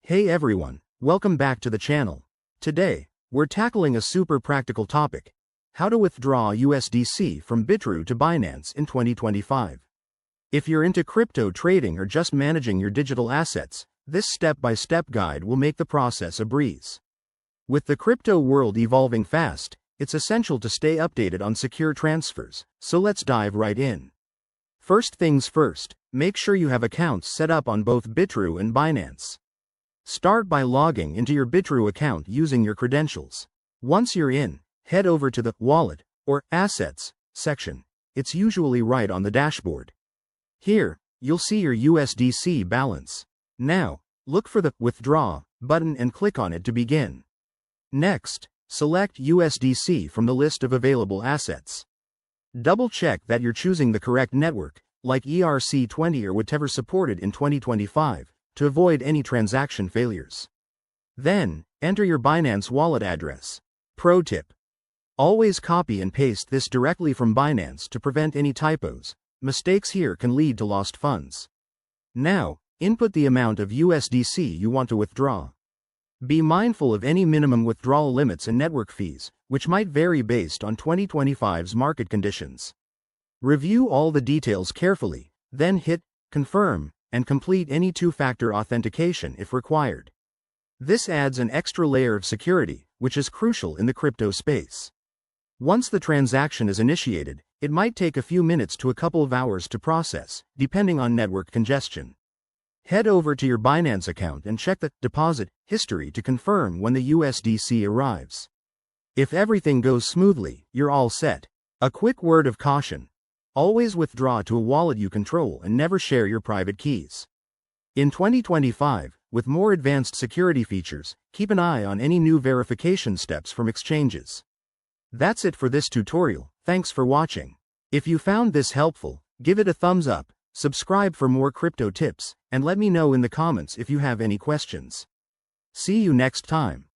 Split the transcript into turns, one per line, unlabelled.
Hey everyone, welcome back to the channel. Today, we're tackling a super practical topic: how to withdraw USDC from Bitrue to Binance in 2025. If you're into crypto trading or just managing your digital assets, this step-by-step guide will make the process a breeze. With the crypto world evolving fast, it's essential to stay updated on secure transfers, so let's dive right in. First things first, make sure you have accounts set up on both Bitrue and Binance. Start by logging into your Bitrue account using your credentials. Once you're in, head over to the Wallet or Assets section. It's usually right on the dashboard. Here, you'll see your USDC balance. Now, look for the Withdraw button and click on it to begin. Next, select USDC from the list of available assets. Double-check that you're choosing the correct network, like ERC20 or whatever supported in 2025, to avoid any transaction failures. Then, enter your Binance wallet address. Pro tip: always copy and paste this directly from Binance to prevent any typos. Mistakes here can lead to lost funds. Now, input the amount of USDC you want to withdraw. Be mindful of any minimum withdrawal limits and network fees, which might vary based on 2025's market conditions. Review all the details carefully, then hit Confirm and complete any two-factor authentication if required. This adds an extra layer of security, which is crucial in the crypto space. Once the transaction is initiated, it might take a few minutes to a couple of hours to process, depending on network congestion. Head over to your Binance account and check the deposit history to confirm when the USDC arrives. If everything goes smoothly, you're all set. A quick word of caution: always withdraw to a wallet you control and never share your private keys. In 2025, with more advanced security features, keep an eye on any new verification steps from exchanges. That's it for this tutorial. Thanks for watching. If you found this helpful, give it a thumbs up, subscribe for more crypto tips, and let me know in the comments if you have any questions. See you next time.